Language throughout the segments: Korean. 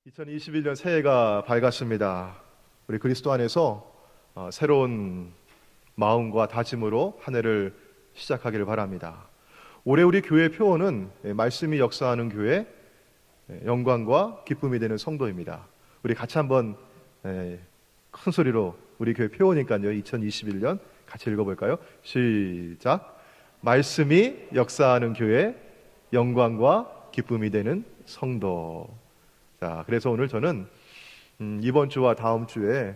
2021년 새해가 밝았습니다. 우리 그리스도 안에서 새로운 마음과 다짐으로 한 해를 시작하기를 바랍니다. 올해 우리 교회 표어는 말씀이 역사하는 교회, 영광과 기쁨이 되는 성도입니다. 우리 같이 한번 큰 소리로 우리 교회 표어니까요. 2021년 같이 읽어볼까요? 시작. 말씀이 역사하는 교회, 영광과 기쁨이 되는 성도. 자, 그래서 오늘 저는 이번 주와 다음 주에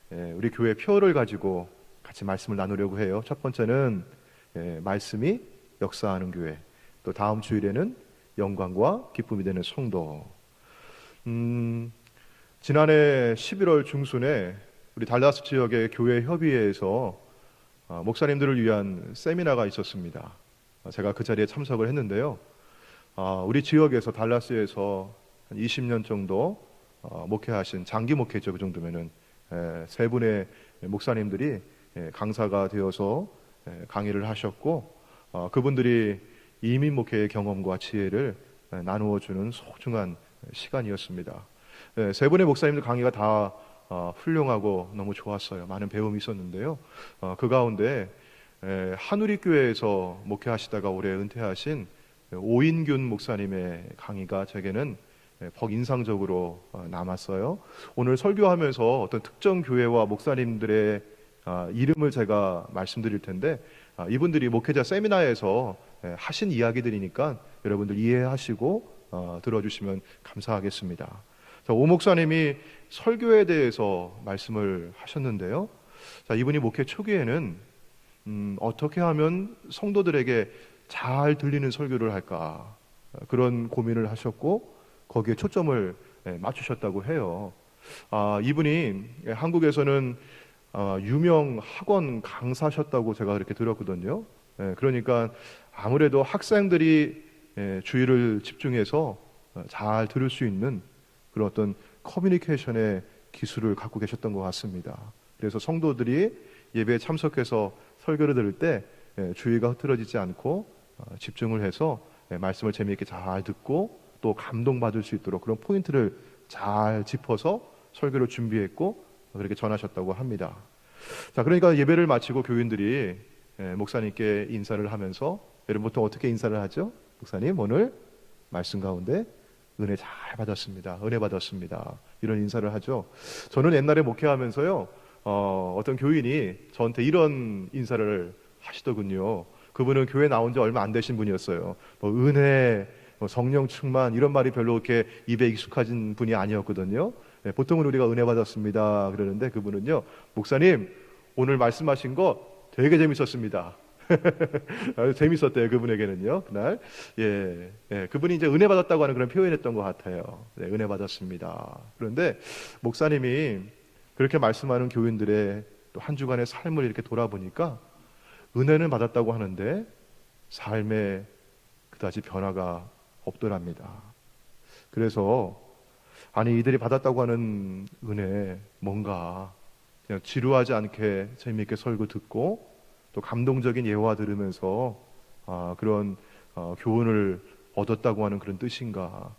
우리 교회 표를 가지고 같이 말씀을 나누려고 해요. 첫 번째는 말씀이 역사하는 교회, 또 다음 주일에는 영광과 기쁨이 되는 성도. 지난해 11월 중순에 우리 달라스 지역의 교회 협의회에서 목사님들을 위한 세미나가 있었습니다. 제가 그 자리에 참석을 했는데요. 우리 지역에서 달라스에서 한 20년 정도 목회하신, 장기 목회죠. 그 정도면은 세 분의 목사님들이 강사가 되어서 강의를 하셨고, 그분들이 이민 목회의 경험과 지혜를 나누어 주는 소중한 시간이었습니다. 세 분의 목사님들 강의가 다 훌륭하고 너무 좋았어요. 많은 배움이 있었는데요. 그 가운데 한우리교회에서 목회하시다가 올해 은퇴하신 오인균 목사님의 강의가 제게는 퍽 인상적으로 남았어요. 오늘 설교하면서 어떤 특정 교회와 목사님들의 이름을 제가 말씀드릴 텐데, 이분들이 목회자 세미나에서 하신 이야기들이니까 여러분들 이해하시고 들어주시면 감사하겠습니다. 자, 오 목사님이 설교에 대해서 말씀을 하셨는데요. 자, 이분이 목회 초기에는 어떻게 하면 성도들에게 잘 들리는 설교를 할까, 그런 고민을 하셨고 거기에 초점을 맞추셨다고 해요. 이분이 한국에서는 유명 학원 강사셨다고 제가 그렇게 들었거든요. 그러니까 아무래도 학생들이 주의를 집중해서 잘 들을 수 있는 그런 어떤 커뮤니케이션의 기술을 갖고 계셨던 것 같습니다. 그래서 성도들이 예배에 참석해서 설교를 들을 때 주의가 흐트러지지 않고 집중을 해서 말씀을 재미있게 잘 듣고 또 감동받을 수 있도록 그런 포인트를 잘 짚어서 설교를 준비했고 그렇게 전하셨다고 합니다. 자, 그러니까 예배를 마치고 교인들이 목사님께 인사를 하면서, 여러분 보통 어떻게 인사를 하죠? 목사님 오늘 말씀 가운데 은혜 잘 받았습니다. 은혜 받았습니다. 이런 인사를 하죠. 저는 옛날에 목회하면서요, 어떤 교인이 저한테 이런 인사를 하시더군요. 그분은 교회 나온 지 얼마 안 되신 분이었어요. 뭐 은혜, 성령 충만, 이런 말이 별로 그렇게 입에 익숙하진 분이 아니었거든요. 보통은 우리가 은혜 받았습니다 그러는데, 그분은요, 목사님 오늘 말씀하신 거 되게 재밌었습니다. 아주 재밌었대요, 그분에게는요, 그날. 그분이 이제 은혜 받았다고 하는 그런 표현했던 것 같아요. 은혜 받았습니다. 그런데 목사님이 그렇게 말씀하는 교인들의 또 한 주간의 삶을 이렇게 돌아보니까 은혜는 받았다고 하는데 삶에 그다지 변화가 없더랍니다. 그래서 아니, 이들이 받았다고 하는 은혜, 뭔가 그냥 지루하지 않게 재미있게 설교 듣고 또 감동적인 예화 들으면서 그런 교훈을 얻었다고 하는 그런 뜻인가?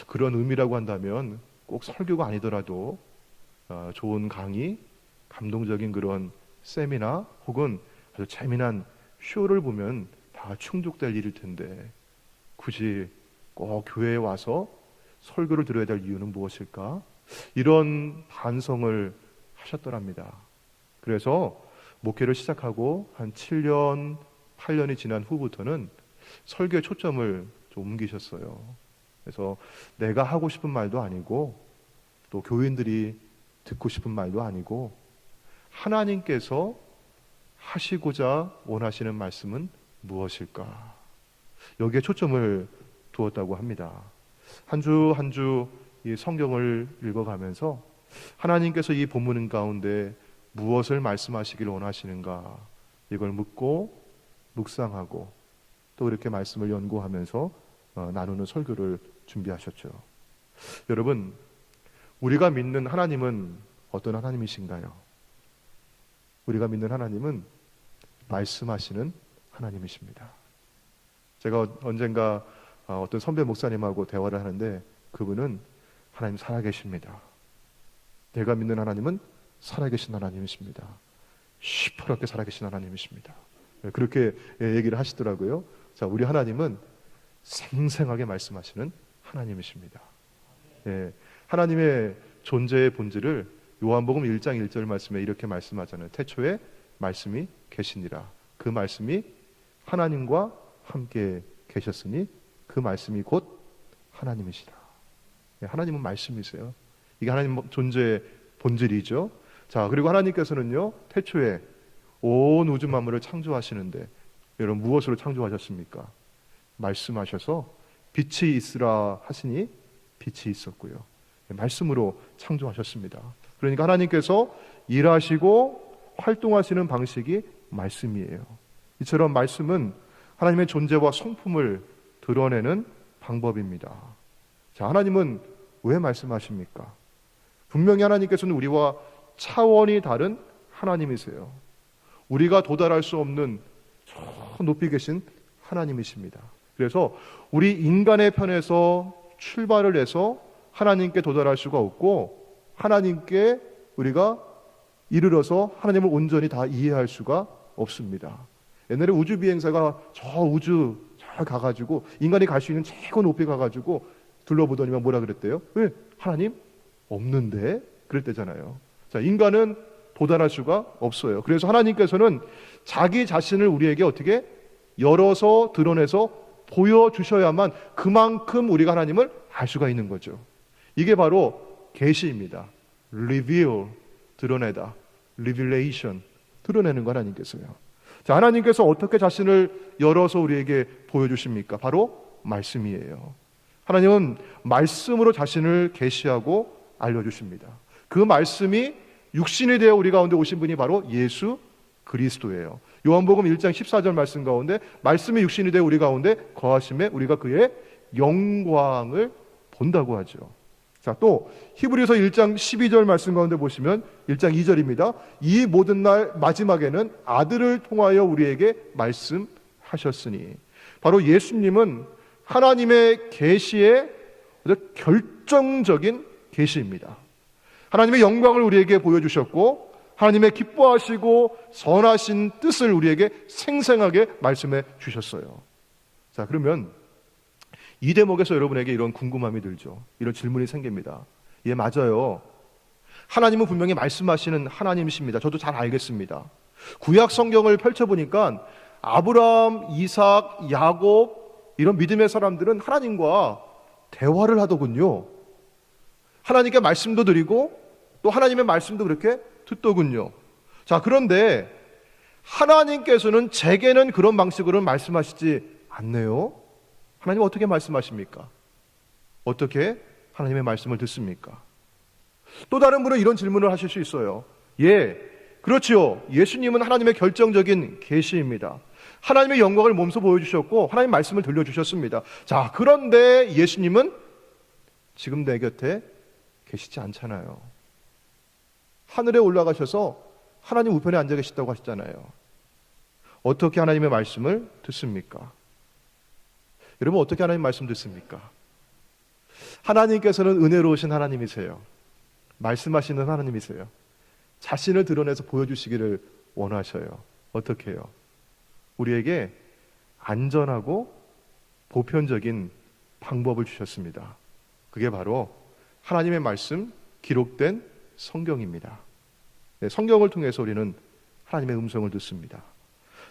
그런 의미라고 한다면 꼭 설교가 아니더라도 좋은 강의, 감동적인 그런 세미나 혹은 아주 재미난 쇼를 보면 다 충족될 일일 텐데 굳이 꼭 교회에 와서 설교를 들어야 될 이유는 무엇일까? 이런 반성을 하셨더랍니다. 그래서 목회를 시작하고 한 7년, 8년이 지난 후부터는 설교의 초점을 좀 옮기셨어요. 그래서 내가 하고 싶은 말도 아니고 또 교인들이 듣고 싶은 말도 아니고 하나님께서 하시고자 원하시는 말씀은 무엇일까? 여기에 초점을 두었다고 합니다. 한 주 한 주 이 성경을 읽어가면서 하나님께서 이 본문 가운데 무엇을 말씀하시길 원하시는가, 이걸 묻고 묵상하고 또 이렇게 말씀을 연구하면서 나누는 설교를 준비하셨죠. 여러분, 우리가 믿는 하나님은 어떤 하나님이신가요? 우리가 믿는 하나님은 말씀하시는 하나님이십니다. 제가 언젠가 어떤 선배 목사님하고 대화를 하는데 그분은 하나님 살아계십니다. 내가 믿는 하나님은 살아계신 하나님이십니다. 시퍼렇게 살아계신 하나님이십니다. 그렇게 얘기를 하시더라고요. 자, 우리 하나님은 생생하게 말씀하시는 하나님이십니다. 예, 하나님의 존재의 본질을 요한복음 1장 1절 말씀에 이렇게 말씀하잖아요. 태초에 말씀이 계시니라. 그 말씀이 하나님과 함께 계셨으니 그 말씀이 곧 하나님이시라. 예, 하나님은 말씀이세요. 이게 하나님 존재의 본질이죠. 자, 그리고 하나님께서는요, 태초에 온 우주 만물을 창조하시는데 여러분 무엇으로 창조하셨습니까? 말씀하셔서 빛이 있으라 하시니 빛이 있었고요. 말씀으로 창조하셨습니다. 그러니까 하나님께서 일하시고 활동하시는 방식이 말씀이에요. 이처럼 말씀은 하나님의 존재와 성품을 드러내는 방법입니다. 자, 하나님은 왜 말씀하십니까? 분명히 하나님께서는 우리와 차원이 다른 하나님이세요. 우리가 도달할 수 없는 저 높이 계신 하나님이십니다. 그래서 우리 인간의 편에서 출발을 해서 하나님께 도달할 수가 없고 하나님께 우리가 이르러서 하나님을 온전히 다 이해할 수가 없습니다. 옛날에 우주 비행사가 저 우주 잘 가가지고 인간이 갈 수 있는 최고 높이 가가지고 둘러보더니만 뭐라 그랬대요? 왜? 하나님 없는데? 그랬대잖아요. 자, 인간은 도달할 수가 없어요. 그래서 하나님께서는 자기 자신을 우리에게 어떻게 열어서 드러내서 보여주셔야만 그만큼 우리가 하나님을 알 수가 있는 거죠. 이게 바로 계시입니다. reveal, 드러내다. revelation, 드러내는 거 하나님께서요. 자, 하나님께서 어떻게 자신을 열어서 우리에게 보여주십니까? 바로 말씀이에요. 하나님은 말씀으로 자신을 계시하고 알려주십니다. 그 말씀이 육신이 되어 우리 가운데 오신 분이 바로 예수 그리스도예요. 요한복음 1장 14절 말씀 가운데 말씀이 육신이 되어 우리 가운데 거하심에 우리가 그의 영광을 본다고 하죠. 자, 또 히브리서 1장 12절 말씀 가운데 보시면 1장 2절입니다. 이 모든 날 마지막에는 아들을 통하여 우리에게 말씀하셨으니, 바로 예수님은 하나님의 계시의 결정적인 계시입니다. 하나님의 영광을 우리에게 보여주셨고 하나님의 기뻐하시고 선하신 뜻을 우리에게 생생하게 말씀해 주셨어요. 자, 그러면 이 대목에서 여러분에게 이런 궁금함이 들죠. 이런 질문이 생깁니다. 예, 맞아요. 하나님은 분명히 말씀하시는 하나님이십니다. 저도 잘 알겠습니다. 구약 성경을 펼쳐보니까 아브라함, 이삭, 야곱 이런 믿음의 사람들은 하나님과 대화를 하더군요. 하나님께 말씀도 드리고 또 하나님의 말씀도 그렇게 듣더군요. 자, 그런데 하나님께서는 제게는 그런 방식으로 말씀하시지 않네요. 하나님은 어떻게 말씀하십니까? 어떻게 하나님의 말씀을 듣습니까? 또 다른 분은 이런 질문을 하실 수 있어요. 예, 그렇지요. 예수님은 하나님의 결정적인 계시입니다. 하나님의 영광을 몸소 보여주셨고 하나님 말씀을 들려주셨습니다. 자, 그런데 예수님은 지금 내 곁에 계시지 않잖아요. 하늘에 올라가셔서 하나님 우편에 앉아 계시다고 하시잖아요. 어떻게 하나님의 말씀을 듣습니까? 여러분, 어떻게 하나님 말씀 듣습니까? 하나님께서는 은혜로우신 하나님이세요. 말씀하시는 하나님이세요. 자신을 드러내서 보여주시기를 원하셔요. 어떻게 해요? 우리에게 안전하고 보편적인 방법을 주셨습니다. 그게 바로 하나님의 말씀, 기록된 성경입니다. 네, 성경을 통해서 우리는 하나님의 음성을 듣습니다.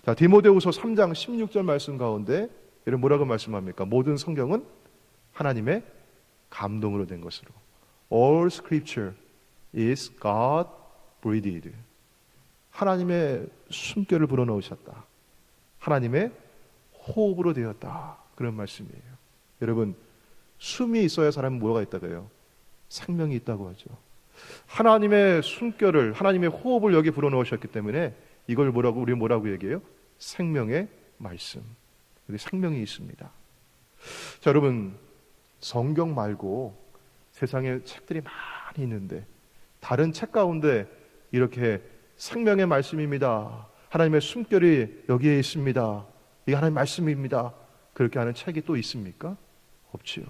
자, 디모데후서 3장 16절 말씀 가운데 여러분 뭐라고 말씀합니까? 모든 성경은 하나님의 감동으로 된 것으로. All scripture is God breathed. 하나님의 숨결을 불어넣으셨다. 하나님의 호흡으로 되었다. 그런 말씀이에요. 여러분, 숨이 있어야 사람은 뭐가 있다고 해요? 생명이 있다고 하죠. 하나님의 숨결을, 하나님의 호흡을 여기 불어넣으셨기 때문에 이걸 우리 뭐라고 얘기해요? 생명의 말씀. 여기 생명이 있습니다. 자, 여러분, 성경 말고 세상에 책들이 많이 있는데 다른 책 가운데 이렇게 생명의 말씀입니다, 하나님의 숨결이 여기에 있습니다, 이게 하나님의 말씀입니다, 그렇게 하는 책이 또 있습니까? 없지요.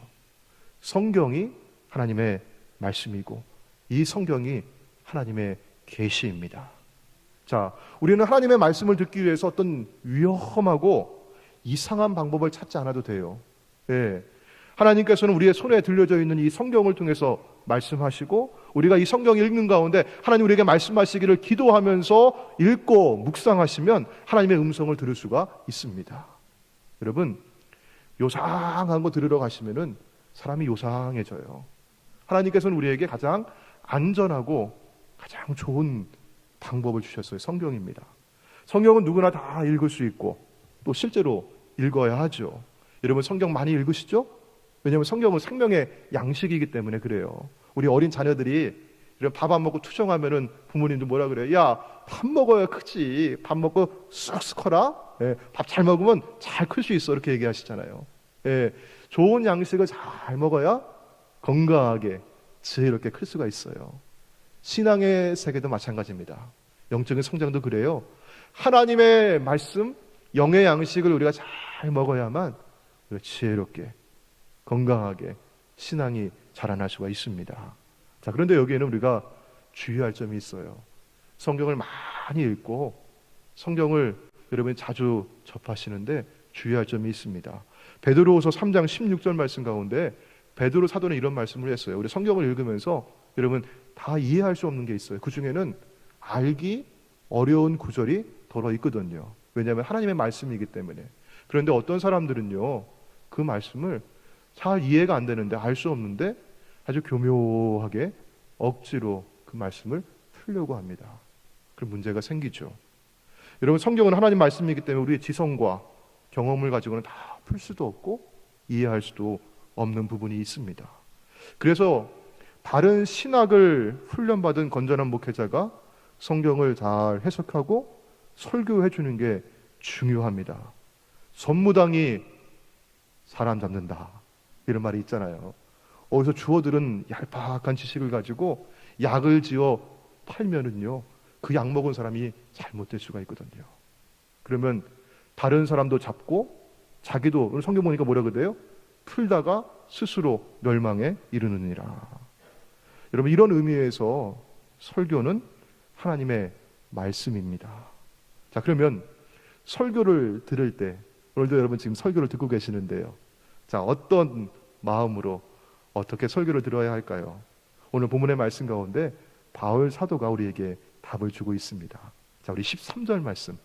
성경이 하나님의 말씀이고 이 성경이 하나님의 계시입니다. 자, 우리는 하나님의 말씀을 듣기 위해서 어떤 위험하고 이상한 방법을 찾지 않아도 돼요. 예. 하나님께서는 우리의 손에 들려져 있는 이 성경을 통해서 말씀하시고 우리가 이 성경 읽는 가운데 하나님 우리에게 말씀하시기를 기도하면서 읽고 묵상하시면 하나님의 음성을 들을 수가 있습니다. 여러분, 요상한 거 들으러 가시면은 사람이 요상해져요. 하나님께서는 우리에게 가장 안전하고 가장 좋은 방법을 주셨어요. 성경입니다. 성경은 누구나 다 읽을 수 있고 또 실제로 읽어야 하죠. 여러분 성경 많이 읽으시죠? 왜냐하면 성경은 생명의 양식이기 때문에 그래요. 우리 어린 자녀들이 밥 안 먹고 투정하면은 부모님도 뭐라 그래요? 야, 밥 먹어야 크지. 밥 먹고 쑥쑥 커라. 예, 밥 잘 먹으면 잘 클 수 있어. 이렇게 얘기하시잖아요. 예, 좋은 양식을 잘 먹어야 건강하게 지혜롭게 클 수가 있어요. 신앙의 세계도 마찬가지입니다. 영적인 성장도 그래요. 하나님의 말씀, 영의 양식을 우리가 잘 먹어야만 우리가 지혜롭게 건강하게 신앙이 자라날 수가 있습니다. 자, 그런데 여기에는 우리가 주의할 점이 있어요. 성경을 많이 읽고 성경을 여러분이 자주 접하시는데 주의할 점이 있습니다. 베드로후서 3장 16절 말씀 가운데 베드로 사도는 이런 말씀을 했어요. 우리 성경을 읽으면서 여러분 다 이해할 수 없는 게 있어요. 그 중에는 알기 어려운 구절이 더러 있거든요. 왜냐하면 하나님의 말씀이기 때문에. 그런데 어떤 사람들은요, 그 말씀을 잘 이해가 안 되는데 알 수 없는데 아주 교묘하게 억지로 그 말씀을 풀려고 합니다. 그럼 문제가 생기죠. 여러분 성경은 하나님 말씀이기 때문에 우리의 지성과 경험을 가지고는 다 풀 수도 없고 이해할 수도 없는 부분이 있습니다. 그래서 바른 신학을 훈련받은 건전한 목회자가 성경을 잘 해석하고 설교해 주는 게 중요합니다. 선무당이 사람 잡는다 이런 말이 있잖아요. 어디서 주워들은 얄팍한 지식을 가지고 약을 지어 팔면은요, 그 약 먹은 사람이 잘못될 수가 있거든요. 그러면 다른 사람도 잡고 자기도, 오늘 성경 보니까 뭐라 그래요? 풀다가 스스로 멸망에 이르느니라. 여러분 이런 의미에서 설교는 하나님의 말씀입니다. 자, 그러면 설교를 들을 때, 오늘도 여러분 지금 설교를 듣고 계시는데요, 자, 어떤 마음으로 어떻게 설교를 들어야 할까요? 오늘 본문의 말씀 가운데 바울 사도가 우리에게 답을 주고 있습니다. 자, 우리 13절 말씀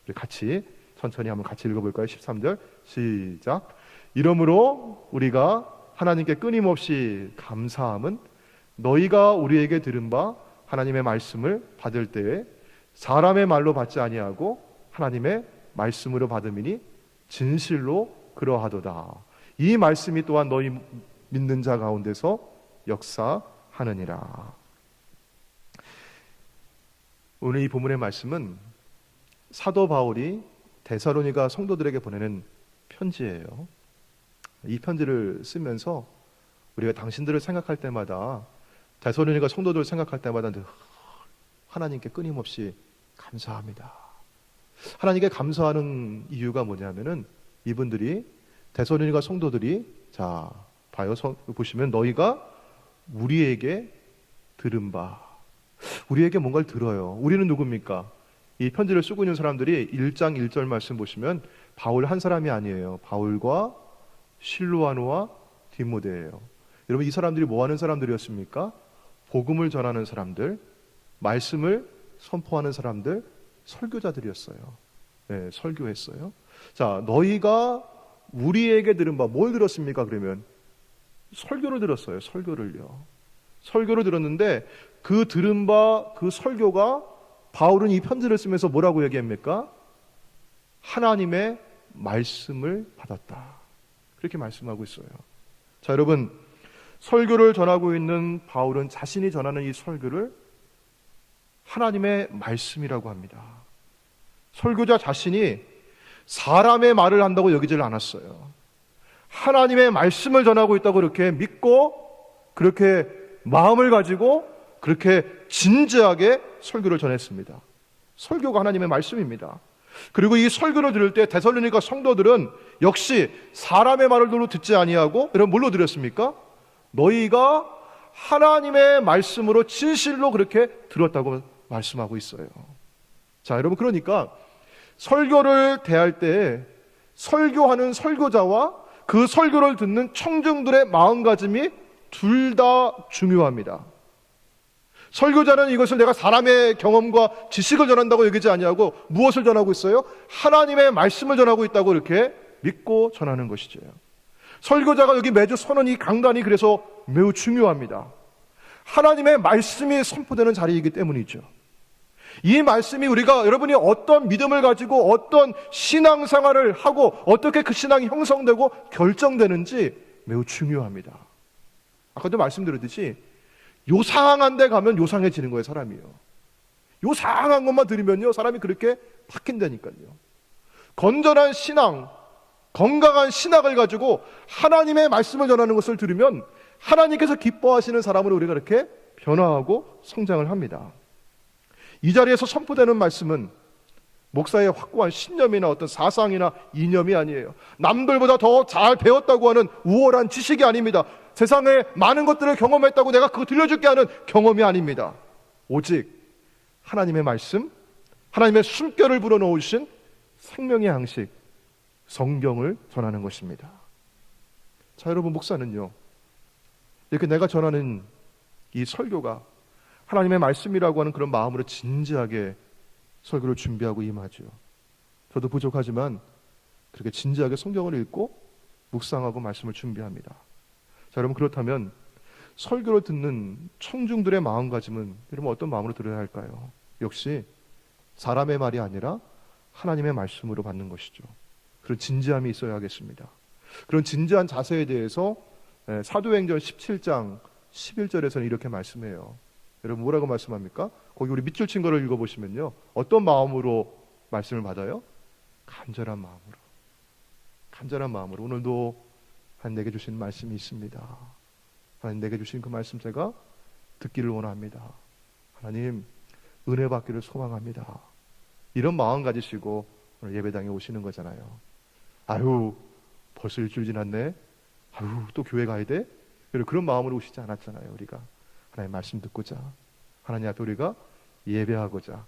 우리 같이 천천히 한번 같이 읽어볼까요? 13절 시작. 이러므로 우리가 하나님께 끊임없이 감사함은 너희가 우리에게 들은 바 하나님의 말씀을 받을 때에 사람의 말로 받지 아니하고 하나님의 말씀으로 받음이니 진실로 그러하도다. 이 말씀이 또한 너희 믿는 자 가운데서 역사하느니라. 오늘 이 본문의 말씀은 사도 바울이 데살로니가 성도들에게 보내는 편지예요. 이 편지를 쓰면서 우리가 당신들을 생각할 때마다, 데살로니가 성도들을 생각할 때마다 하나님께 끊임없이 감사합니다. 하나님께 감사하는 이유가 뭐냐면은 이분들이, 데살로니가 성도들이, 자 봐요, 보시면 너희가 우리에게 들은 바, 우리에게 뭔가를 들어요. 우리는 누굽니까? 이 편지를 쓰고 있는 사람들이 1장 1절 말씀 보시면 바울 한 사람이 아니에요. 바울과 실로아노와 디모데예요. 여러분 이 사람들이 뭐 하는 사람들이었습니까? 복음을 전하는 사람들, 말씀을 선포하는 사람들, 설교자들이었어요. 네, 설교했어요. 자, 너희가 우리에게 들은 바, 뭘 들었습니까? 그러면 설교를 들었어요. 설교를요. 설교를 들었는데 그 들은 바, 그 설교가, 바울은 이 편지를 쓰면서 뭐라고 얘기합니까? 하나님의 말씀을 받았다. 그렇게 말씀하고 있어요. 자, 여러분, 설교를 전하고 있는 바울은 자신이 전하는 이 설교를 하나님의 말씀이라고 합니다. 설교자 자신이 사람의 말을 한다고 여기질 않았어요. 하나님의 말씀을 전하고 있다고 그렇게 믿고, 그렇게 마음을 가지고, 그렇게 진지하게 설교를 전했습니다. 설교가 하나님의 말씀입니다. 그리고 이 설교를 들을 때 데살로니가 성도들은 역시 사람의 말을 듣지 아니하고, 여러분 뭘로 들었습니까? 너희가 하나님의 말씀으로 진실로 그렇게 들었다고 말씀하고 있어요. 자, 여러분, 그러니까 설교를 대할 때 설교하는 설교자와 그 설교를 듣는 청중들의 마음가짐이 둘 다 중요합니다. 설교자는 이것을 내가 사람의 경험과 지식을 전한다고 얘기하지 아니하고 무엇을 전하고 있어요? 하나님의 말씀을 전하고 있다고 이렇게 믿고 전하는 것이죠. 설교자가 여기 매주 서는 이 강단이 그래서 매우 중요합니다. 하나님의 말씀이 선포되는 자리이기 때문이죠. 이 말씀이 여러분이 어떤 믿음을 가지고 어떤 신앙생활을 하고 어떻게 그 신앙이 형성되고 결정되는지 매우 중요합니다. 아까도 말씀드렸듯이 요상한 데 가면 요상해지는 거예요, 사람이요. 요상한 것만 들으면요, 사람이 그렇게 바뀐다니까요. 건전한 신앙, 건강한 신학을 가지고 하나님의 말씀을 전하는 것을 들으면 하나님께서 기뻐하시는 사람으로 우리가 이렇게 변화하고 성장을 합니다. 이 자리에서 선포되는 말씀은 목사의 확고한 신념이나 어떤 사상이나 이념이 아니에요. 남들보다 더 잘 배웠다고 하는 우월한 지식이 아닙니다. 세상에 많은 것들을 경험했다고 내가 그거 들려줄게 하는 경험이 아닙니다. 오직 하나님의 말씀, 하나님의 숨결을 불어넣으신 생명의 양식, 성경을 전하는 것입니다. 자, 여러분, 목사는요, 이렇게 내가 전하는 이 설교가 하나님의 말씀이라고 하는 그런 마음으로 진지하게 설교를 준비하고 임하죠. 저도 부족하지만 그렇게 진지하게 성경을 읽고 묵상하고 말씀을 준비합니다. 자, 여러분, 그렇다면 설교를 듣는 청중들의 마음가짐은 여러분 어떤 마음으로 들어야 할까요? 역시 사람의 말이 아니라 하나님의 말씀으로 받는 것이죠. 그런 진지함이 있어야 하겠습니다. 그런 진지한 자세에 대해서 사도행전 17장 11절에서는 이렇게 말씀해요. 여러분, 뭐라고 말씀합니까? 거기 우리 밑줄 친 거를 읽어보시면요, 어떤 마음으로 말씀을 받아요? 간절한 마음으로. 간절한 마음으로. 오늘도 하나님 내게 주신 말씀이 있습니다. 하나님 내게 주신 그 말씀 제가 듣기를 원합니다. 하나님, 은혜 받기를 소망합니다. 이런 마음 가지시고 오늘 예배당에 오시는 거잖아요. 아유, 벌써 일주일 지났네. 아유, 또 교회 가야 돼? 그런 마음으로 오시지 않았잖아요. 우리가 하나님 말씀 듣고자, 하나님 앞에 우리가 예배하고자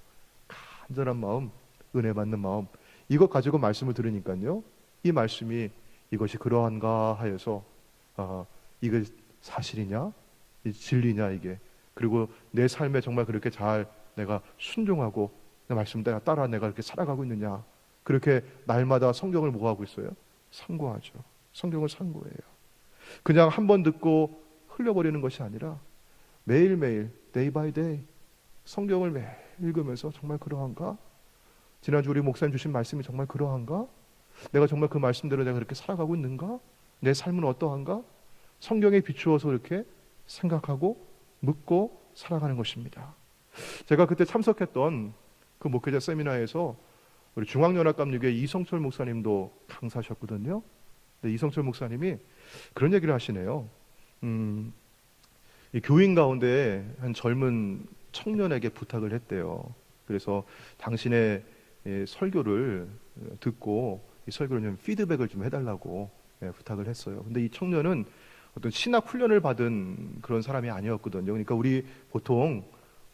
간절한 마음, 은혜 받는 마음, 이것 가지고 말씀을 들으니까요, 이 말씀이 이것이 그러한가 하여서 이게 사실이냐, 이 진리냐, 이게, 그리고 내 삶에 정말 그렇게 잘 내가 순종하고 내 말씀 따라 내가 이렇게 살아가고 있느냐, 그렇게 날마다 성경을 뭐 하고 있어요? 상고하죠. 성경을 상고해요. 그냥 한 번 듣고 흘려버리는 것이 아니라 매일매일 day by day 성경을 매일 읽으면서 정말 그러한가? 지난주 우리 목사님 주신 말씀이 정말 그러한가? 내가 정말 그 말씀대로 내가 그렇게 살아가고 있는가? 내 삶은 어떠한가? 성경에 비추어서 이렇게 생각하고 묻고 살아가는 것입니다. 제가 그때 참석했던 그 목회자 세미나에서 우리 중앙연합감리교회 이성철 목사님도 강사하셨거든요. 근데 이성철 목사님이 그런 얘기를 하시네요. 이 교인 가운데 한 젊은 청년에게 부탁을 했대요. 그래서 당신의 설교를 듣고 이 설교를 좀 피드백을 좀 해달라고 부탁을 했어요. 근데 이 청년은 어떤 신학 훈련을 받은 그런 사람이 아니었거든요. 그러니까 우리 보통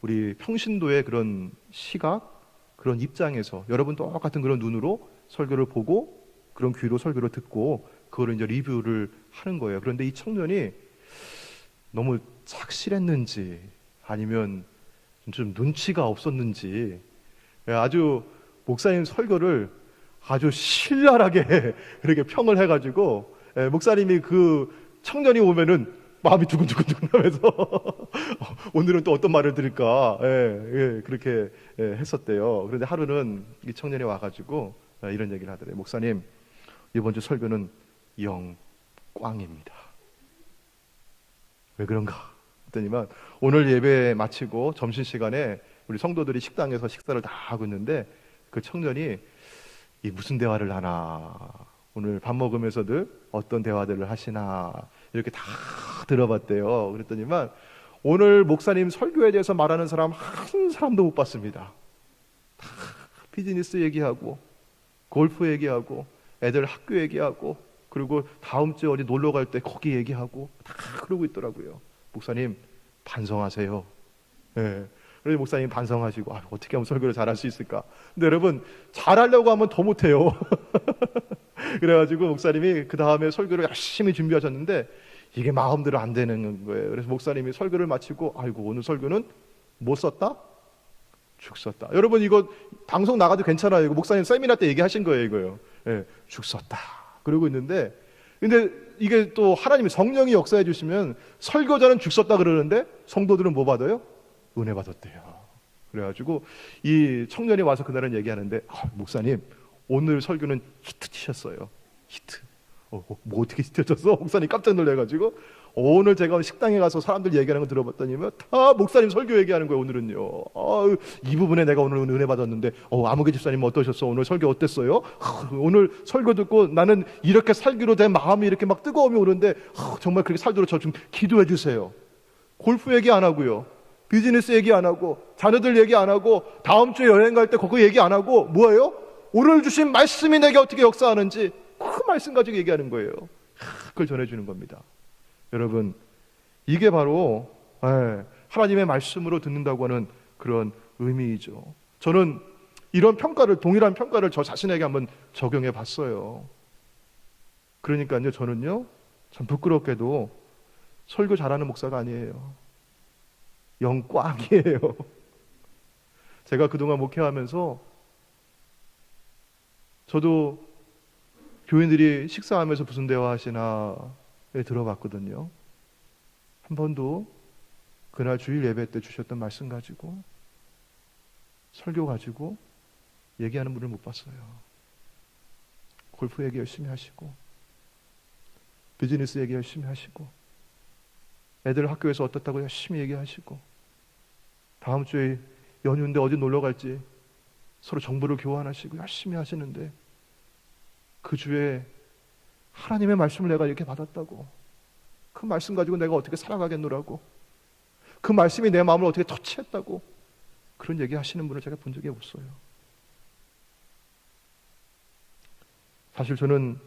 우리 평신도의 그런 시각, 그런 입장에서 여러분 똑같은 그런 눈으로 설교를 보고 그런 귀로 설교를 듣고 그거를 이제 리뷰를 하는 거예요. 그런데 이 청년이 너무 착실했는지 아니면 좀 눈치가 없었는지 아주 목사님 설교를 아주 신랄하게 그렇게 평을 해가지고 목사님이 그 청년이 오면은 마음이 두근두근 하면서 오늘은 또 어떤 말을 들을까 그렇게 했었대요. 그런데 하루는 이 청년이 와가지고 이런 얘기를 하더래요. 목사님, 이번 주 설교는 영광입니다. 왜 그런가 했더니만 오늘 예배 마치고 점심시간에 우리 성도들이 식당에서 식사를 다 하고 있는데 그 청년이 이 무슨 대화를 하나, 오늘 밥 먹으면서들 어떤 대화들을 하시나 이렇게 다 들어봤대요. 그랬더니만 오늘 목사님 설교에 대해서 말하는 사람 한 사람도 못 봤습니다. 다 비즈니스 얘기하고 골프 얘기하고 애들 학교 얘기하고 그리고 다음 주에 어디 놀러 갈 때 거기 얘기하고 다 그러고 있더라고요. 목사님 반성하세요. 예. 그래서 목사님 반성하시고 어떻게 하면 설교를 잘할 수 있을까? 근데 여러분 잘하려고 하면 더 못해요. 그래가지고 목사님이 그 다음에 설교를 열심히 준비하셨는데 이게 마음대로 안 되는 거예요. 그래서 목사님이 설교를 마치고 아이고 오늘 설교는 못 썼다? 죽 썼다. 여러분 이거 방송 나가도 괜찮아요. 이거 목사님 세미나 때 얘기하신 거예요, 이거요. 예, 죽 썼다. 그러고 있는데 근데 이게 또 하나님이 성령이 역사해 주시면 설교자는 죽 썼다 그러는데 성도들은 뭐 받아요? 은혜 받았대요. 그래가지고 이 청년이 와서 그날은 얘기하는데 목사님 오늘 설교는 히트 치셨어요. 히트. 뭐 어떻게 히트 쳤어? 목사님 깜짝 놀래가지고 오늘 제가 식당에 가서 사람들 얘기하는 거 들어봤더니면 다 목사님 설교 얘기하는 거예요. 오늘은요. 이 부분에 내가 오늘 은혜 받았는데 아무개 집사님 어떠셨어? 오늘 설교 어땠어요? 오늘 설교 듣고 나는 이렇게 살기로 된 마음이 이렇게 막 뜨거움이 오는데 정말 그렇게 살도록 저 좀 기도해 주세요. 골프 얘기 안 하고요. 비즈니스 얘기 안 하고 자녀들 얘기 안 하고 다음 주에 여행 갈 때 그거 얘기 안 하고 뭐예요? 오늘 주신 말씀이 내게 어떻게 역사하는지 그 말씀 가지고 얘기하는 거예요. 그걸 전해주는 겁니다. 여러분 이게 바로 하나님의 말씀으로 듣는다고 하는 그런 의미이죠. 저는 이런 평가를 동일한 평가를 저 자신에게 한번 적용해 봤어요. 그러니까요 저는요 참 부끄럽게도 설교 잘하는 목사가 아니에요. 영꽝이에요. 제가 그동안 목회하면서 저도 교인들이 식사하면서 무슨 대화하시나에 들어봤거든요. 한 번도 그날 주일 예배 때 주셨던 말씀 가지고 설교 가지고 얘기하는 분을 못 봤어요. 골프 얘기 열심히 하시고 비즈니스 얘기 열심히 하시고 애들 학교에서 어떻다고 열심히 얘기하시고 다음 주에 연휴인데 어디 놀러 갈지 서로 정보를 교환하시고 열심히 하시는데 그 주에 하나님의 말씀을 내가 이렇게 받았다고 그 말씀 가지고 내가 어떻게 살아가겠노라고 그 말씀이 내 마음을 어떻게 터치했다고 그런 얘기 하시는 분을 제가 본 적이 없어요. 사실 저는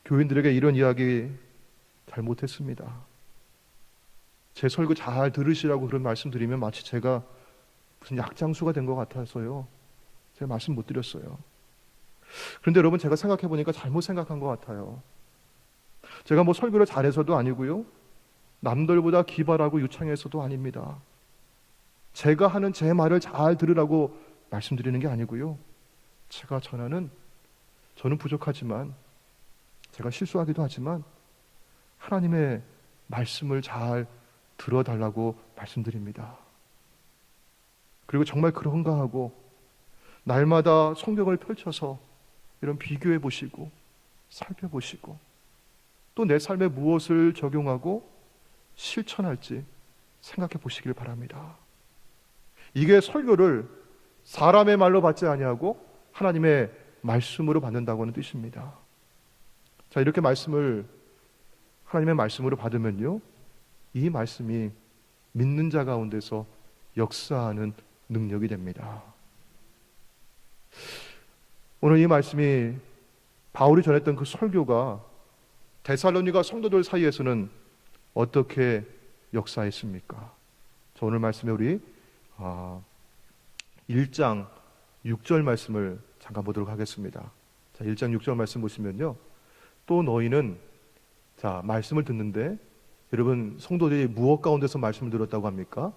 교인들에게 이런 이야기 잘 못했습니다. 제 설교 잘 들으시라고 그런 말씀 드리면 마치 제가 무슨 약장수가 된 것 같아서요. 제가 말씀 못 드렸어요. 그런데 여러분 제가 생각해 보니까 잘못 생각한 것 같아요. 제가 뭐 설교를 잘해서도 아니고요. 남들보다 기발하고 유창해서도 아닙니다. 제가 하는 제 말을 잘 들으라고 말씀드리는 게 아니고요. 제가 저는 부족하지만 제가 실수하기도 하지만 하나님의 말씀을 잘 들어달라고 말씀드립니다. 그리고 정말 그런가 하고 날마다 성경을 펼쳐서 이런 비교해 보시고 살펴보시고 또 내 삶에 무엇을 적용하고 실천할지 생각해 보시길 바랍니다. 이게 설교를 사람의 말로 받지 아니하고 하나님의 말씀으로 받는다고 하는 뜻입니다. 자, 이렇게 하나님의 말씀으로 받으면요 이 말씀이 믿는 자 가운데서 역사하는 능력이 됩니다. 오늘 이 말씀이 바울이 전했던 그 설교가 데살로니가 성도들 사이에서는 어떻게 역사했습니까? 저 오늘 말씀에 우리 1장 6절 말씀을 잠깐 보도록 하겠습니다. 자, 1장 6절 말씀 보시면요. 또 너희는 자, 말씀을 듣는데 여러분 성도들이 무엇 가운데서 말씀을 들었다고 합니까?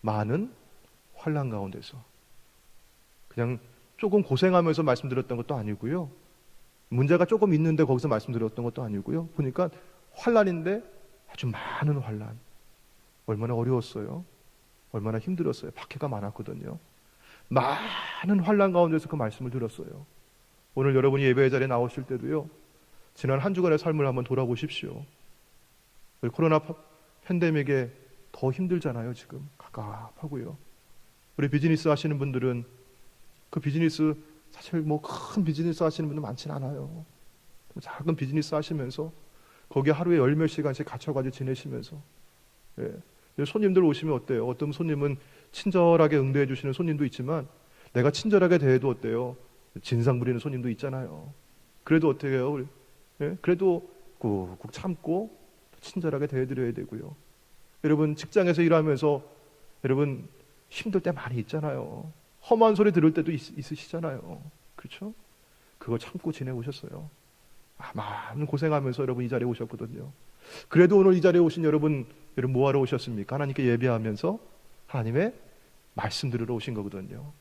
많은 환난 가운데서. 그냥 조금 고생하면서 말씀 들었던 것도 아니고요. 문제가 조금 있는데 거기서 말씀 들었던 것도 아니고요. 보니까 환난인데 아주 많은 환난. 얼마나 어려웠어요. 얼마나 힘들었어요. 박해가 많았거든요. 많은 환난 가운데서 그 말씀을 들었어요. 오늘 여러분이 예배 자리에 나오실 때도요. 지난 한 주간의 삶을 한번 돌아보십시오. 코로나 팬데믹에 더 힘들잖아요. 지금 갑갑하고요. 우리 비즈니스 하시는 분들은 그 비즈니스 사실 뭐 큰 비즈니스 하시는 분들 많진 않아요. 작은 비즈니스 하시면서 거기에 하루에 열 몇 시간씩 갇혀가지고 지내시면서 손님들 오시면 어때요? 어떤 손님은 친절하게 응대해 주시는 손님도 있지만 내가 친절하게 대해도 어때요? 진상 부리는 손님도 있잖아요. 그래도 어떻게 해요? 그래도 꾹꾹 참고 친절하게 대해드려야 되고요. 여러분 직장에서 일하면서 여러분 힘들 때 많이 있잖아요. 험한 소리 들을 때도 있으시잖아요. 그렇죠? 그거 참고 지내오셨어요. 많은 고생하면서 여러분 이 자리에 오셨거든요. 그래도 오늘 이 자리에 오신 여러분 뭐하러 오셨습니까? 하나님께 예배하면서 하나님의 말씀 들으러 오신 거거든요.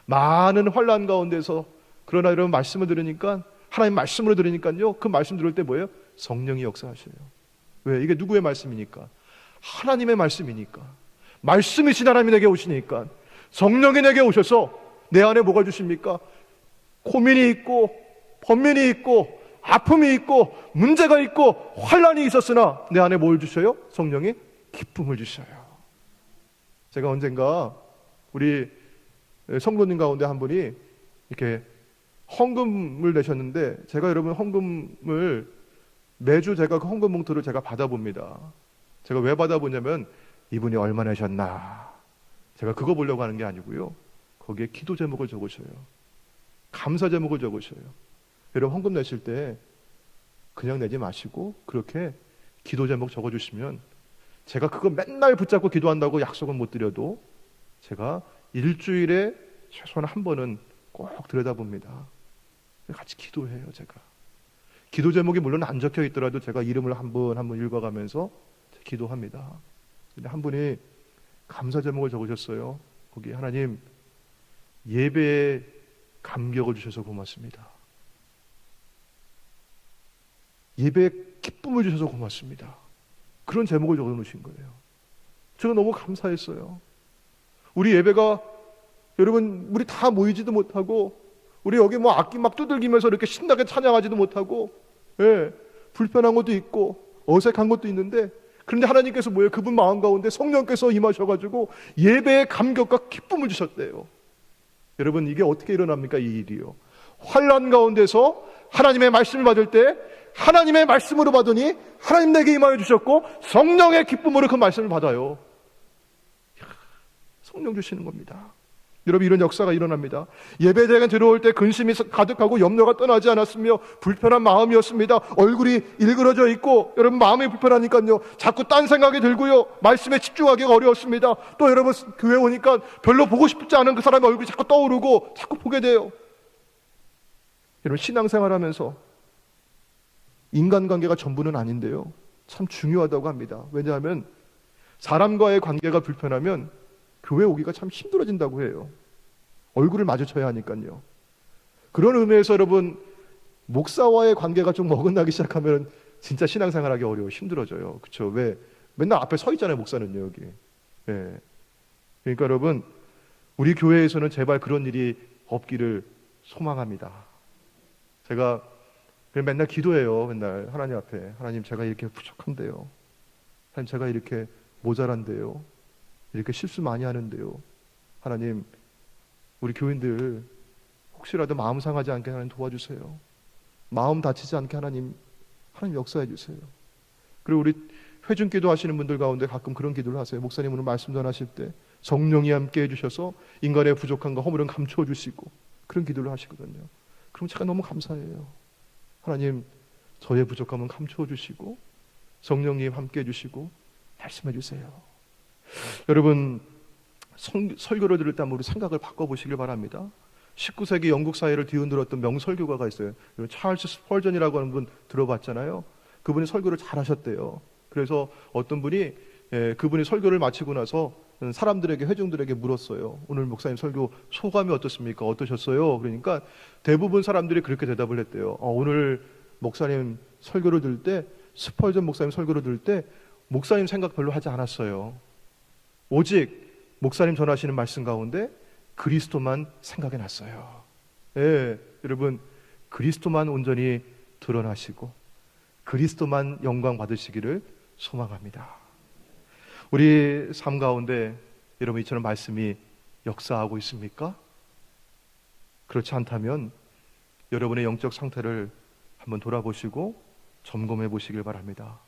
많은 환난 가운데서 그러나 여러분 말씀을 들으니까, 하나님 말씀으로 들으니까요, 그 말씀 들을 때 뭐예요? 성령이 역사하셔요. 왜? 이게 누구의 말씀이니까? 하나님의 말씀이니까. 말씀이신 하나님이 내게 오시니까 성령이 내게 오셔서 내 안에 뭐가 주십니까? 고민이 있고 번민이 있고 아픔이 있고 문제가 있고 환난이 있었으나 내 안에 뭘 주셔요? 성령이 기쁨을 주셔요. 제가 언젠가 우리 성도님 가운데 한 분이 이렇게 헌금을 내셨는데, 제가 여러분 헌금을 매주 제가 그 헌금 봉투를 제가 받아봅니다. 제가 왜 받아보냐면 이분이 얼마 내셨나, 제가 그거 보려고 하는 게 아니고요, 거기에 기도 제목을 적으셔요. 감사 제목을 적으셔요. 여러분 헌금 내실 때 그냥 내지 마시고 그렇게 기도 제목 적어주시면, 제가 그거 맨날 붙잡고 기도한다고 약속은 못 드려도 제가 일주일에 최소한 한 번은 꼭 들여다봅니다. 같이 기도해요. 제가 기도 제목이 물론 안 적혀 있더라도 제가 이름을 한 번 한 번 읽어가면서 기도합니다. 근데 한 분이 감사 제목을 적으셨어요. 거기 하나님 예배에 감격을 주셔서 고맙습니다. 예배에 기쁨을 주셔서 고맙습니다. 그런 제목을 적어놓으신 거예요. 제가 너무 감사했어요. 우리 예배가 여러분 우리 다 모이지도 못하고, 우리 여기 뭐 악기 막 두들기면서 이렇게 신나게 찬양하지도 못하고, 예, 불편한 것도 있고 어색한 것도 있는데, 그런데 하나님께서 뭐예요? 그분 마음 가운데 성령께서 임하셔가지고 예배의 감격과 기쁨을 주셨대요. 여러분 이게 어떻게 일어납니까? 이 일이요, 환난 가운데서 하나님의 말씀을 받을 때 하나님의 말씀으로 받으니 하나님 내게 임하여 주셨고 성령의 기쁨으로 그 말씀을 받아요. 성령 주시는 겁니다. 여러분 이런 역사가 일어납니다. 예배당에 들어올 때 근심이 가득하고 염려가 떠나지 않았으며 불편한 마음이었습니다. 얼굴이 일그러져 있고 여러분 마음이 불편하니까요 자꾸 딴 생각이 들고요, 말씀에 집중하기가 어려웠습니다. 또 여러분 교회 오니까 별로 보고 싶지 않은 그 사람의 얼굴이 자꾸 떠오르고 자꾸 보게 돼요. 여러분 신앙생활하면서 인간관계가 전부는 아닌데요, 참 중요하다고 합니다. 왜냐하면 사람과의 관계가 불편하면 교회 오기가 참 힘들어진다고 해요. 얼굴을 마주쳐야 하니까요. 그런 의미에서 여러분 목사와의 관계가 좀 어긋나기 시작하면 진짜 신앙생활하기 어려워요. 힘들어져요. 그렇죠? 왜? 맨날 앞에 서 있잖아요, 목사는요, 여기. 예. 그러니까 여러분 우리 교회에서는 제발 그런 일이 없기를 소망합니다. 제가 맨날 기도해요. 맨날 하나님 앞에, 하나님 제가 이렇게 부족한데요, 하나님 제가 이렇게 모자란데요, 이렇게 실수 많이 하는데요, 하나님 우리 교인들 혹시라도 마음 상하지 않게 하나님 도와주세요. 마음 다치지 않게 하나님 역사해 주세요. 그리고 우리 회중기도 하시는 분들 가운데 가끔 그런 기도를 하세요. 목사님 오늘 말씀 전하실 때 성령이 함께 해주셔서 인간의 부족함과 허물은 감추어 주시고, 그런 기도를 하시거든요. 그럼 제가 너무 감사해요. 하나님 저의 부족함은 감추어 주시고 성령님 함께 해주시고 말씀해 주세요. 여러분 설교를 들을 때 한번 우리 생각을 바꿔보시길 바랍니다. 19세기 영국 사회를 뒤흔들었던 명설교가가 있어요. 찰스 스펄전이라고 하는 분 들어봤잖아요. 그분이 설교를 잘하셨대요. 그래서 어떤 분이 그분이 설교를 마치고 나서 사람들에게, 회중들에게 물었어요. 오늘 목사님 설교 소감이 어떻습니까? 어떠셨어요? 그러니까 대부분 사람들이 그렇게 대답을 했대요. 오늘 목사님 설교를 들을 때, 스펄전 목사님 설교를 들을 때 목사님 생각 별로 하지 않았어요. 오직 목사님 전하시는 말씀 가운데 그리스도만 생각이 났어요. 예, 여러분 그리스도만 온전히 드러나시고 그리스도만 영광 받으시기를 소망합니다. 우리 삶 가운데 여러분 이처럼 말씀이 역사하고 있습니까? 그렇지 않다면 여러분의 영적 상태를 한번 돌아보시고 점검해 보시길 바랍니다.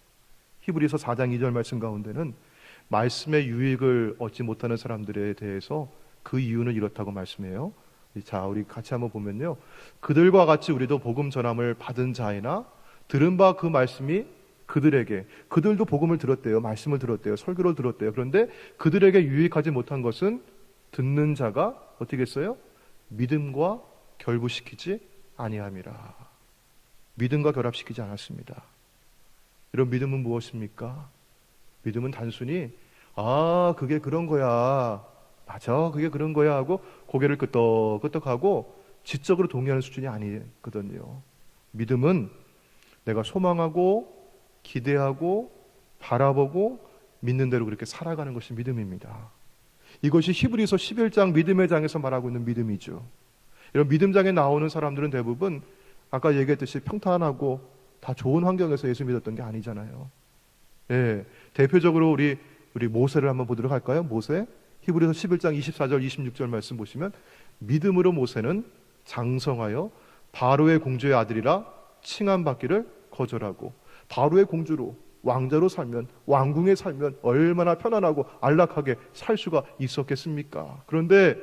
히브리서 4장 2절 말씀 가운데는 말씀의 유익을 얻지 못하는 사람들에 대해서 그 이유는 이렇다고 말씀해요. 자, 우리 같이 한번 보면요, 그들과 같이 우리도 복음 전함을 받은 자이나 들은 바 그 말씀이 그들도 복음을 들었대요. 말씀을 들었대요. 설교를 들었대요. 그런데 그들에게 유익하지 못한 것은 듣는 자가 어떻게 했어요? 믿음과 결부시키지 아니함이라. 믿음과 결합시키지 않았습니다. 이런 믿음은 무엇입니까? 믿음은 단순히 그게 그런 거야. 맞아, 그게 그런 거야 하고 고개를 끄덕끄덕하고 지적으로 동의하는 수준이 아니거든요. 믿음은 내가 소망하고 기대하고 바라보고 믿는 대로 그렇게 살아가는 것이 믿음입니다. 이것이 히브리서 11장 믿음의 장에서 말하고 있는 믿음이죠. 이런 믿음장에 나오는 사람들은 대부분 아까 얘기했듯이 평탄하고 다 좋은 환경에서 예수 믿었던 게 아니잖아요. 예, 대표적으로 우리 모세를 한번 보도록 할까요? 모세, 히브리서 11장 24절 26절 말씀 보시면 믿음으로 모세는 장성하여 바로의 공주의 아들이라 칭함받기를 거절하고, 바로의 공주로 왕자로 살면, 왕궁에 살면 얼마나 편안하고 안락하게 살 수가 있었겠습니까? 그런데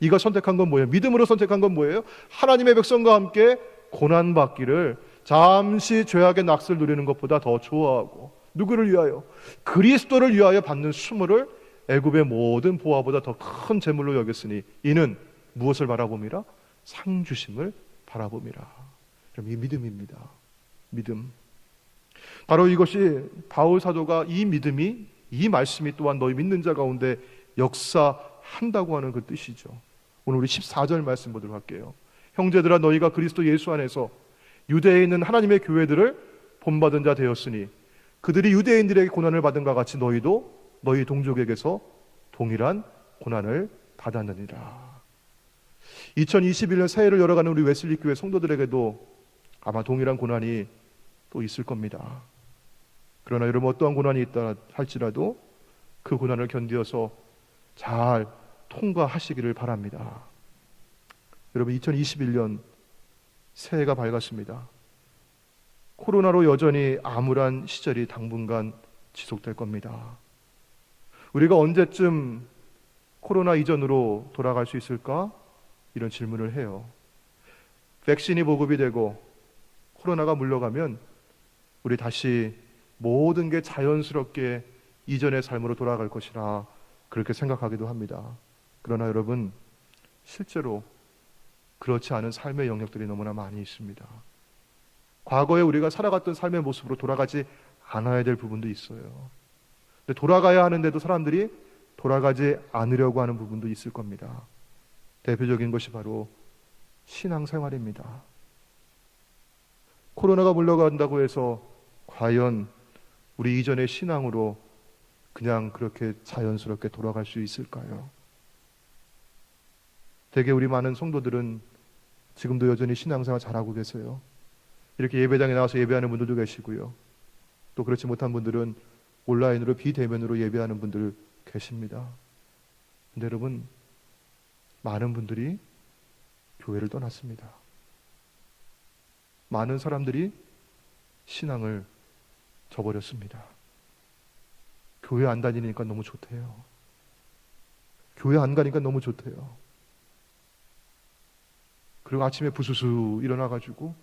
이가 선택한 건 뭐예요? 믿음으로 선택한 건 뭐예요? 하나님의 백성과 함께 고난받기를 잠시 죄악의 낙슬 누리는 것보다 더 좋아하고, 누구를 위하여? 그리스도를 위하여 받는 수모를 애굽의 모든 보화보다 더 큰 재물로 여겼으니 이는 무엇을 바라봅니라? 상 주심을 바라봅니다. 그럼 이 믿음입니다. 믿음. 바로 이것이 바울 사도가 이 믿음이, 이 말씀이 또한 너희 믿는 자 가운데 역사한다고 하는 그 뜻이죠. 오늘 우리 14절 말씀 보도록 할게요. 형제들아, 너희가 그리스도 예수 안에서 유대에 있는 하나님의 교회들을 본받은 자 되었으니 그들이 유대인들에게 고난을 받은 것 같이 너희도 너희 동족에게서 동일한 고난을 받았느니라. 2021년 새해를 열어가는 우리 웨슬리 교회 성도들에게도 아마 동일한 고난이 또 있을 겁니다. 그러나 여러분, 어떠한 고난이 있다 할지라도 그 고난을 견디어서 잘 통과하시기를 바랍니다. 여러분, 2021년 새해가 밝았습니다. 코로나로 여전히 암울한 시절이 당분간 지속될 겁니다. 우리가 언제쯤 코로나 이전으로 돌아갈 수 있을까? 이런 질문을 해요. 백신이 보급이 되고 코로나가 물러가면 우리 다시 모든 게 자연스럽게 이전의 삶으로 돌아갈 것이라 그렇게 생각하기도 합니다. 그러나 여러분, 실제로 그렇지 않은 삶의 영역들이 너무나 많이 있습니다. 과거에 우리가 살아갔던 삶의 모습으로 돌아가지 않아야 될 부분도 있어요. 근데 돌아가야 하는데도 사람들이 돌아가지 않으려고 하는 부분도 있을 겁니다. 대표적인 것이 바로 신앙생활입니다. 코로나가 물러간다고 해서 과연 우리 이전의 신앙으로 그냥 그렇게 자연스럽게 돌아갈 수 있을까요? 대개 우리 많은 성도들은 지금도 여전히 신앙생활 잘하고 계세요. 이렇게 예배당에 나와서 예배하는 분들도 계시고요. 또 그렇지 못한 분들은 온라인으로 비대면으로 예배하는 분들 계십니다. 근데 여러분, 많은 분들이 교회를 떠났습니다. 많은 사람들이 신앙을 저버렸습니다. 교회 안 다니니까 너무 좋대요. 교회 안 가니까 너무 좋대요. 그리고 아침에 부수수 일어나가지고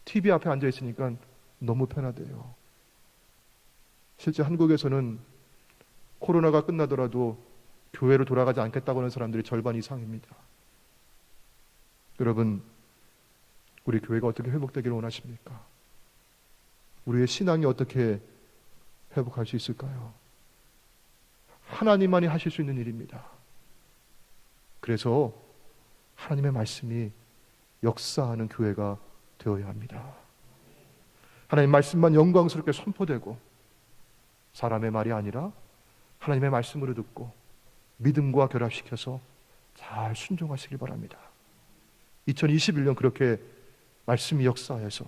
TV 앞에 앉아 있으니까 너무 편하대요. 실제 한국에서는 코로나가 끝나더라도 교회로 돌아가지 않겠다고 하는 사람들이 절반 이상입니다. 여러분, 우리 교회가 어떻게 회복되기를 원하십니까? 우리의 신앙이 어떻게 회복할 수 있을까요? 하나님만이 하실 수 있는 일입니다. 그래서 하나님의 말씀이 역사하는 교회가 되어야 합니다. 하나님의 말씀만 영광스럽게 선포되고 사람의 말이 아니라 하나님의 말씀으로 듣고 믿음과 결합시켜서 잘 순종하시길 바랍니다. 2021년 그렇게 말씀이 역사해서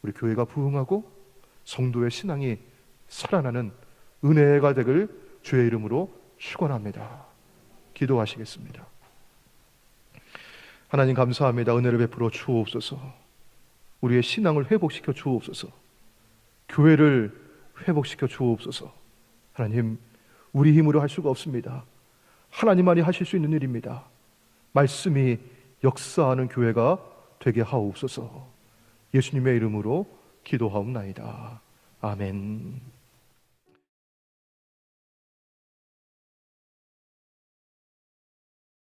우리 교회가 부흥하고 성도의 신앙이 살아나는 은혜가 되길 주의 이름으로 축원합니다. 기도하시겠습니다. 하나님, 감사합니다. 은혜를 베풀어 주옵소서. 우리의 신앙을 회복시켜 주옵소서. 교회를 회복시켜 주옵소서. 하나님, 우리 힘으로 할 수가 없습니다. 하나님만이 하실 수 있는 일입니다. 말씀이 역사하는 교회가 되게 하옵소서. 예수님의 이름으로 기도하옵나이다. 아멘.